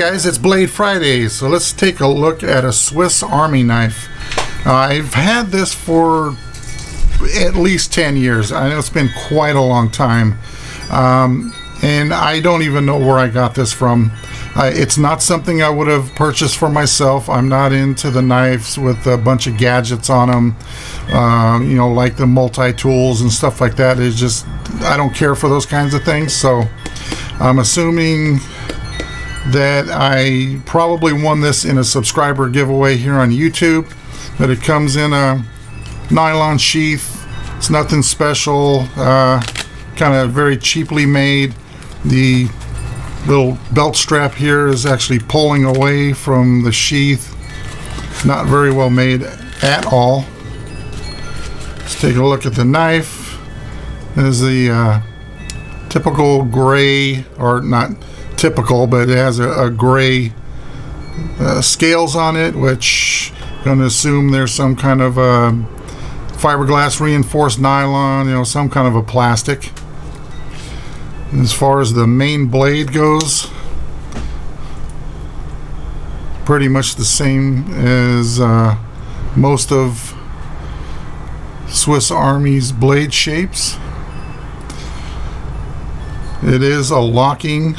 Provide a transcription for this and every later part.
guys, it's Blade Friday, so let's take a look at a Swiss Army knife. I've had this for at least 10 years. I know it's been quite a long time, and I don't even know where I got this from. It's not something I would have purchased for myself. I'm not into the knives with a bunch of gadgets on them, you know, like the multi-tools and stuff like that. It's just, I don't care for those kinds of things, so I'm assuming that I probably won this in a subscriber giveaway here on YouTube. That it comes in a nylon sheath. It's nothing special, kind of very cheaply made. The little belt strap here is actually pulling away from the sheath. Not very well made at all. Let's take a look at the knife. There's the typical gray, or not typical, but it has a gray scales on it, which I'm going to assume there's some kind of fiberglass reinforced nylon, you know, some kind of a plastic. As far as the main blade goes, pretty much the same as most of Swiss Army's blade shapes. It is a locking,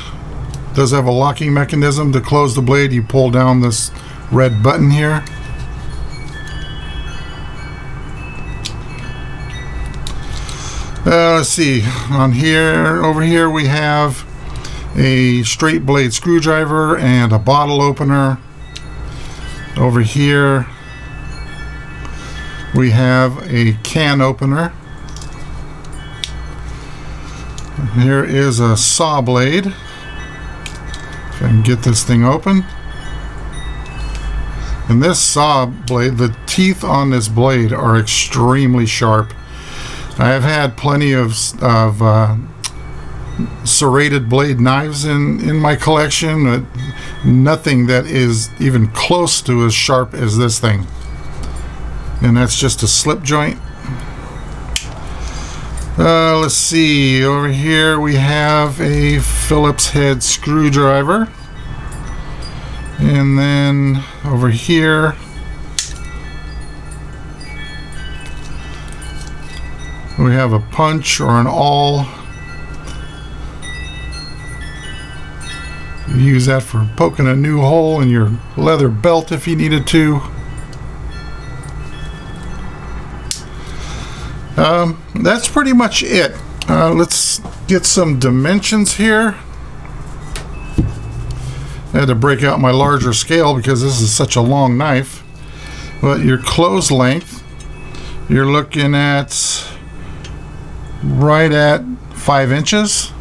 does have a locking mechanism. To close the blade, you pull down this red button here. Let's see, on here, over here we have a straight blade screwdriver and a bottle opener. Over here we have a can opener. Here is a saw blade. If I can get this thing open. And this saw blade, the teeth on this blade are extremely sharp. I have had plenty of serrated blade knives in my collection, but nothing that is even close to as sharp as this thing. And that's just a slip joint. Let's see, over here we have a Phillips head screwdriver. And then over here we have a punch or an awl. You use that for poking a new hole in your leather belt if you needed to. That's pretty much it. Let's get some dimensions here. I had to break out my larger scale because this is such a long knife. But your close length, you're looking at right at 5 inches.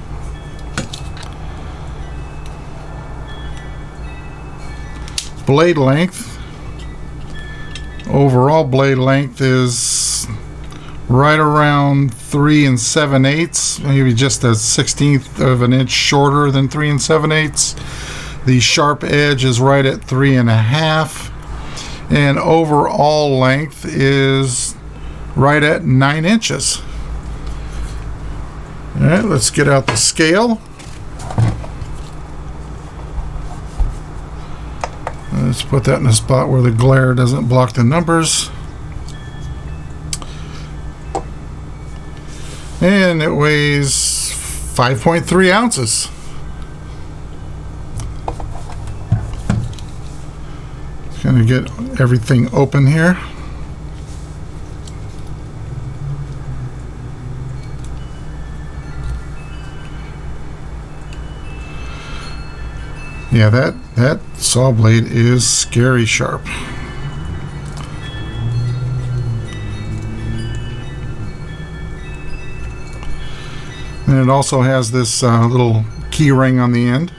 Blade length, overall blade length is right around 3 7/8, maybe just a 1/16 of an inch shorter than 3 7/8. The sharp edge is right at 3 1/2, and overall length is right at 9 inches. All right, let's get out the scale. Let's put that in a spot where the glare doesn't block the numbers. And it weighs 5.3 ounces. Just gonna get everything open here. Yeah, that saw blade is scary sharp. And it also has this little key ring on the end.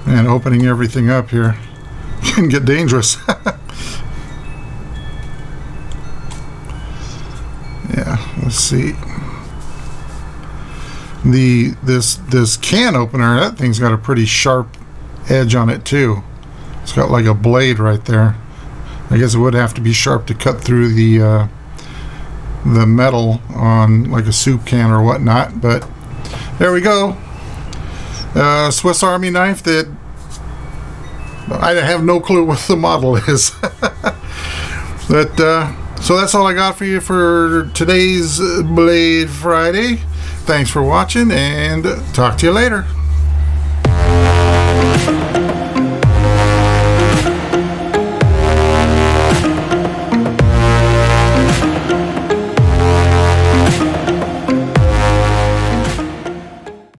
And opening everything up here can get dangerous. Yeah, let's see. This can opener, that thing's got a pretty sharp edge on it too. It's got like a blade right there. I guess it would have to be sharp to cut through the metal on like a soup can or whatnot, but There we go. Swiss Army knife that I have no clue what the model is. But so that's all I got for you for today's Blade Friday. Thanks for watching, and talk to you later.